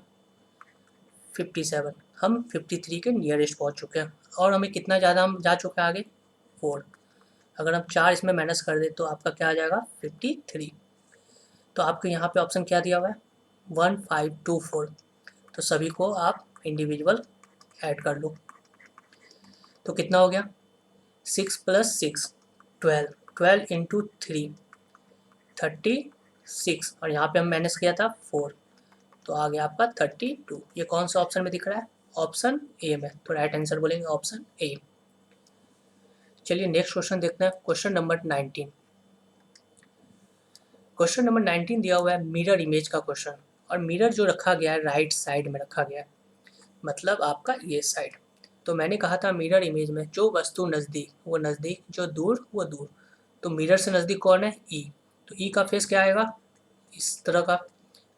57। हम 53 के नियरेस्ट पहुँच चुके हैं और हमें कितना ज़्यादा हम जा चुके हैं आगे 4। अगर हम 4 इसमें माइनस कर दें तो आपका क्या आ जाएगा 53। तो आपके यहाँ पे ऑप्शन क्या दिया हुआ है 1524। तो सभी को आप इंडिविजुअल ऐड कर लो तो कितना हो गया 6 + 6 12, 12 इंटू 3 36 और यहाँ पे हम माइनस किया था 4 तो आ गया आपका 32। ये कौन सा ऑप्शन में दिख रहा है ऑप्शन ए में। तो राइट आंसर बोलेंगे ऑप्शन ए। चलिए नेक्स्ट क्वेश्चन देखते हैं क्वेश्चन नंबर 19। क्वेश्चन नंबर 19 दिया हुआ है मिरर इमेज का क्वेश्चन और मिरर जो रखा गया है राइट साइड में रखा गया है मतलब आपका ये साइड। तो मैंने कहा था मिरर इमेज में जो वस्तु नज़दीक वो नज़दीक जो दूर वो दूर। तो मिरर से नज़दीक कौन है ई। तो ई का फेस क्या आएगा इस तरह का।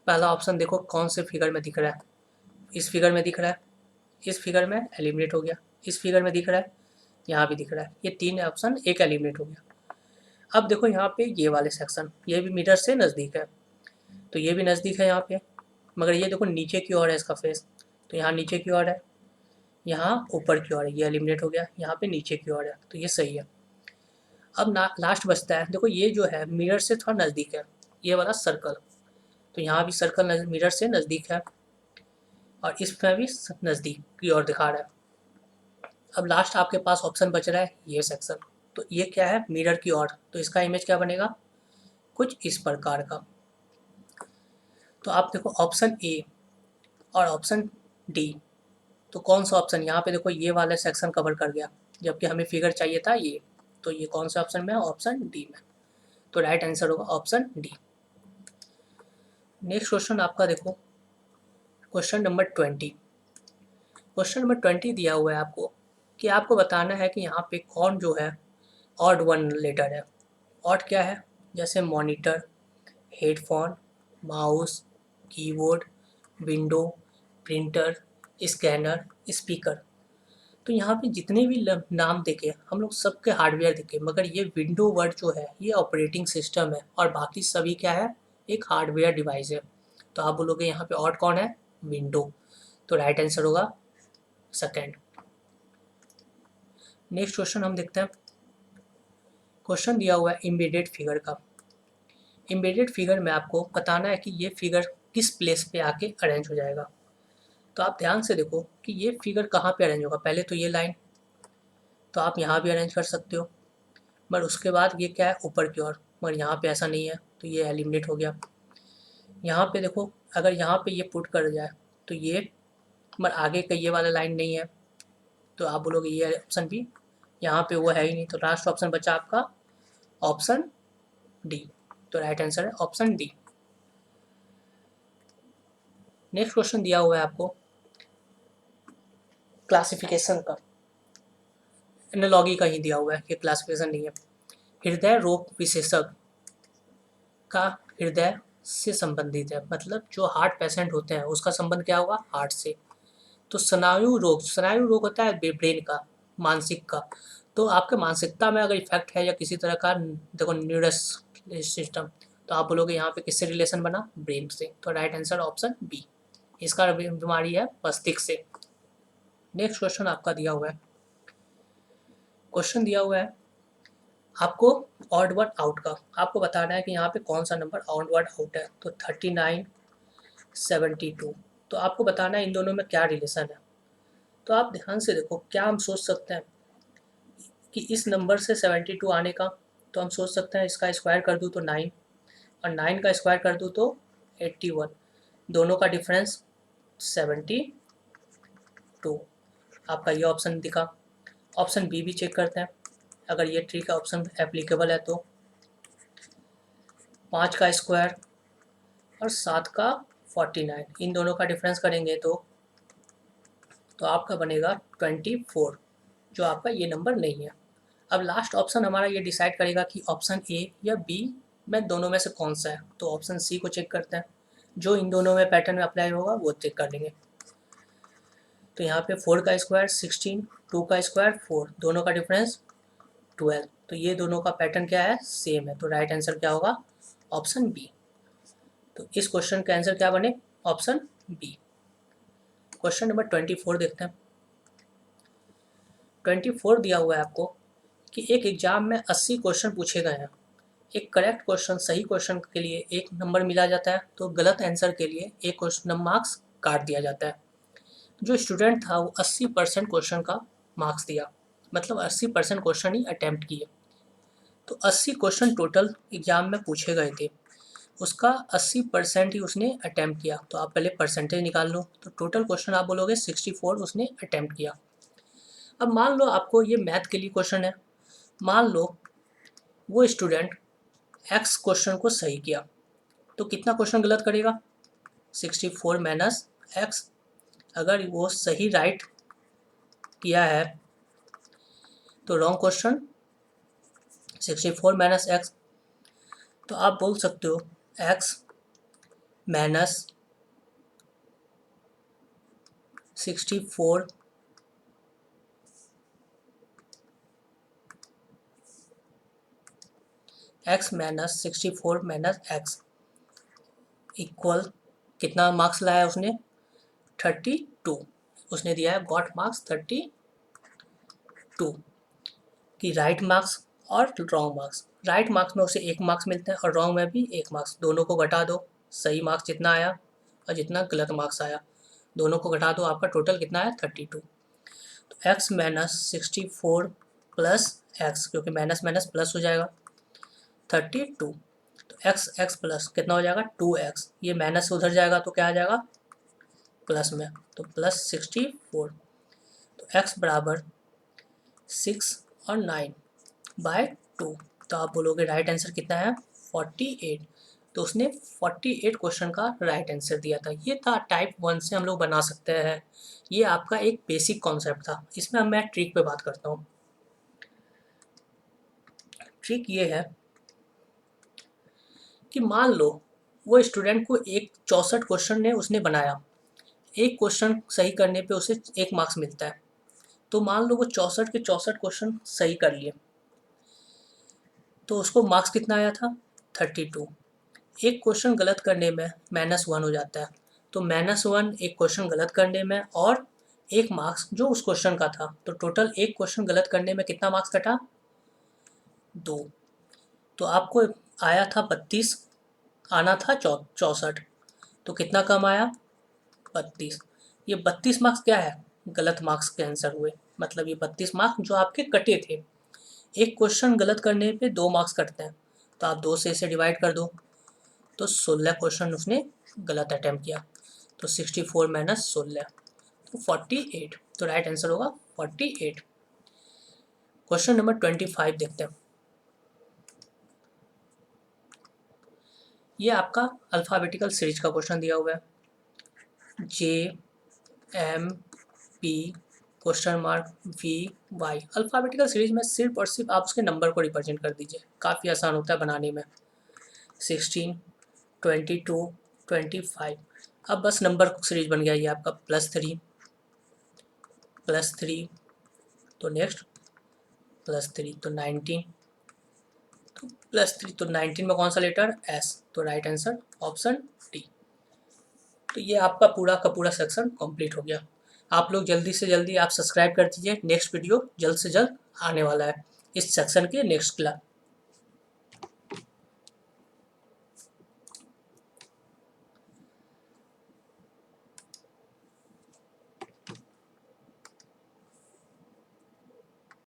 पहला ऑप्शन देखो कौन से फिगर में दिख रहा है इस फिगर में दिख रहा है इस फिगर में एलिमिनेट हो गया इस फिगर में दिख रहा है यहाँ भी दिख रहा है। ये 3 ऑप्शन एक एलिमिनेट हो गया। अब देखो यहाँ पे ये वाले सेक्शन ये भी मिरर से नज़दीक है तो ये भी नज़दीक है यहाँ पे मगर ये देखो नीचे की ओर है इसका फेस। तो यहाँ नीचे की ओर है यहाँ ऊपर की ओर है ये एलिमिनेट हो गया यहाँ पे नीचे की ओर है तो ये सही है। अब ना लास्ट बचता है देखो ये जो है मिरर से थोड़ा नज़दीक है ये वाला सर्कल। तो यहाँ भी सर्कल मिरर से नज़दीक है और इसमें भी नज़दीक की ओर दिखा रहा है। अब लास्ट आपके पास ऑप्शन बच रहा है ये सेक्शन। तो ये क्या है मिरर की ओर तो इसका इमेज क्या बनेगा कुछ इस प्रकार का। तो आप देखो ऑप्शन ए और ऑप्शन डी तो कौन सा ऑप्शन यहाँ पे देखो ये वाला सेक्शन कवर कर गया जबकि हमें फिगर चाहिए था ये। तो ये कौन सा ऑप्शन में है ऑप्शन डी में। तो राइट आंसर होगा ऑप्शन डी। नेक्स्ट क्वेश्चन आपका देखो क्वेश्चन नंबर 20। क्वेश्चन नंबर 20 दिया हुआ है आपको कि आपको बताना है कि यहाँ पे कौन जो है ऑड वन लेटर है। ऑड क्या है जैसे monitor headphone mouse keyboard window printer scanner speaker. तो यहाँ पे जितने भी नाम देखे हम लोग सबके हार्डवेयर देखे मगर ये विंडो वर्ड जो है ये ऑपरेटिंग सिस्टम है और बाकी सभी क्या है एक हार्डवेयर डिवाइस है। तो आप बोलोगे यहाँ पे ऑड कौन है विंडो। तो राइट आंसर होगा सेकेंड। नेक्स्ट क्वेश्चन हम देखते हैं क्वेश्चन दिया हुआ है एम्बेडेड फिगर का। एम्बेडेड फिगर में आपको बताना है कि ये फिगर किस प्लेस पे आके अरेंज हो जाएगा। तो आप ध्यान से देखो कि ये फिगर कहाँ पे अरेंज होगा। पहले तो ये लाइन तो आप यहाँ भी अरेंज कर सकते हो मगर उसके बाद ये क्या है ऊपर की ओर मगर यहाँ पे ऐसा नहीं है तो ये एलिमिनेट हो गया। यहाँ पे देखो अगर यहाँ पे ये पुट कर जाए तो ये मगर आगे का ये वाला लाइन नहीं है तो आप बोलोगे ये ऑप्शन भी यहाँ पे वो है ही नहीं। तो लास्ट ऑप्शन बचा आपका ऑप्शन डी। तो राइट आंसर है ऑप्शन डी। नेक्स्ट क्वेश्चन दिया हुआ है आपको क्लासिफिकेशन का एनालॉजी का ही दिया हुआ है कि क्लासिफिकेशन नहीं है। हृदय रोग विशेषज्ञ का हृदय से संबंधित है मतलब जो हार्ट पेशेंट होते हैं उसका संबंध क्या होगा हार्ट से। तो स्नायु रोग होता है ब्रेन का मानसिक का। तो आपके मानसिकता में अगर इफेक्ट है या किसी तरह का देखो न्यूरस सिस्टम तो आप बोलोगे यहाँ पे किससे रिलेशन बना ब्रेन से। तो राइट आंसर ऑप्शन बी इसका बीमारी है मस्तिष्क से। नेक्स्ट क्वेश्चन आपका दिया हुआ है क्वेश्चन दिया हुआ है आपको ऑड वन आउट का। आपको बताना है कि यहाँ पे कौन सा नंबर ऑड वन आउट है। तो 39 72। तो आपको बताना है इन दोनों में क्या रिलेशन है। तो आप ध्यान से देखो क्या हम सोच सकते हैं कि इस नंबर से 72 आने का। तो हम सोच सकते हैं इसका स्क्वायर कर दूँ तो 9 और 9 का स्क्वायर कर दूँ तो 81। दोनों का डिफरेंस 72। आपका ये ऑप्शन दिखा। ऑप्शन बी भी चेक करते हैं अगर ये ट्रिक ऑप्शन एप्लीकेबल है तो 5 का स्क्वायर और 7 का 49 इन दोनों का डिफरेंस करेंगे तो आपका बनेगा 24 जो आपका ये नंबर नहीं है। अब लास्ट ऑप्शन हमारा ये डिसाइड करेगा कि ऑप्शन ए या बी में दोनों में से कौन सा है। तो ऑप्शन सी को चेक करते हैं जो इन दोनों में पैटर्न में अप्लाई होगा वो चेक कर लेंगे। तो यहाँ पे 4 का स्क्वायर 16 2 का स्क्वायर 4 दोनों का डिफरेंस 12। तो ये दोनों का पैटर्न क्या है सेम है। तो राइट आंसर क्या होगा ऑप्शन बी। तो इस क्वेश्चन का आंसर क्या बने? Option B. क्वेश्चन नंबर 24 देखते हैं। 24 दिया हुआ है आपको कि एक एग्जाम में 80 क्वेश्चन पूछे गए हैं। एक करेक्ट क्वेश्चन, सही क्वेश्चन के लिए 1 नंबर मिला जाता है, तो गलत आंसर के लिए 1 क्वेश्चन मार्क्स काट दिया जाता है। जो स्टूडेंट था वो 80% क्वेश्चन का मार्क्स दिया, मतलब 80% क्वेश्चन ही अटैम्प्ट किए। तो 80 क्वेश्चन टोटल एग्जाम में पूछे गए थे, उसका 80% ही उसने अटैम्प्ट किया। तो आप पहले परसेंटेज निकाल लो, तो टोटल क्वेश्चन आप बोलोगे 64 उसने अटैम्प्ट किया। अब मान लो आपको ये मैथ के लिए क्वेश्चन है, मान लो वो स्टूडेंट एक्स क्वेश्चन को सही किया, तो कितना क्वेश्चन गलत करेगा? 64 माइनस एक्स। अगर वो सही राइट किया है तो रॉन्ग क्वेश्चन 64 माइनस एक्स। तो आप बोल सकते हो x minus 64 x minus 64 minus x equal कितना मार्क्स लाया उसने? 32 उसने दिया है, गॉट मार्क्स 32 कि राइट मार्क्स और रॉन्ग मार्क्स। राइट मार्क्स में उसे 1 मार्क्स मिलता है और रॉन्ग में भी 1 मार्क्स। दोनों को घटा दो, सही मार्क्स जितना आया और जितना गलत मार्क्स आया दोनों को घटा दो, आपका टोटल कितना है? 32। तो एक्स माइनस 64 प्लस एक्स, क्योंकि माइनस माइनस प्लस हो जाएगा 32। तो एक्स एक्स प्लस कितना हो जाएगा? 2x। ये माइनस उधर जाएगा तो क्या आ जाएगा? प्लस में, तो प्लस 64। तो x बराबर 6 और 9/2। तो आप बोलोगे राइट आंसर कितना है? 48। तो उसने 48 क्वेश्चन का राइट आंसर दिया था। ये था टाइप 1 से हम लोग बना सकते हैं। ये आपका एक बेसिक कॉन्सेप्ट था। इसमें मैं ट्रिक पे बात करता हूँ। ट्रिक ये है कि मान लो वो स्टूडेंट को एक 64 क्वेश्चन ने उसने बनाया, एक क्वेश्चन सही करने पे उसे 1 मार्क्स मिलता है। तो मान लो वो 64 के 64 क्वेश्चन सही कर लिए, तो उसको मार्क्स कितना आया था? 32। एक क्वेश्चन गलत करने में -1 हो जाता है, तो -1 एक क्वेश्चन गलत करने में और 1 मार्क्स जो उस क्वेश्चन का था, तो टोटल एक क्वेश्चन गलत करने में कितना मार्क्स कटा? 2। तो आपको आया था 32, आना था 64, तो कितना कम आया? 32। ये 32 मार्क्स क्या है? गलत मार्क्स के आंसर हुए, मतलब ये 32 मार्क्स जो आपके कटे थे। एक क्वेश्चन गलत करने पे 2 मार्क्स कटते हैं, तो आप 2 से इसे डिवाइड कर दो, तो 16 क्वेश्चन उसने गलत अटैम्प्ट किया। तो 64 माइनस 16 तो 48। तो राइट आंसर होगा 48। क्वेश्चन नंबर 25 देखते हैं। ये आपका अल्फ़ाबेटिकल सीरीज का क्वेश्चन दिया हुआ है, JMP question mark VY। Alphabetical series में सिर्फ और सिर्फ आप उसके नंबर को रिप्रेजेंट कर दीजिए, काफ़ी आसान होता है बनाने में। 16, 22, 25। अब बस नंबर सीरीज बन गया ये आपका +3 तो नेक्स्ट +3 तो 19, तो +3 तो 19 में कौन सा लेटर? S। तो राइट आंसर ऑप्शन डी। तो ये आपका पूरा का पूरा सेक्शन कंप्लीट हो गया। आप लोग जल्दी से जल्दी आप सब्सक्राइब कर दीजिए, नेक्स्ट वीडियो जल्द से जल्द आने वाला है इस सेक्शन के नेक्स्ट क्लास।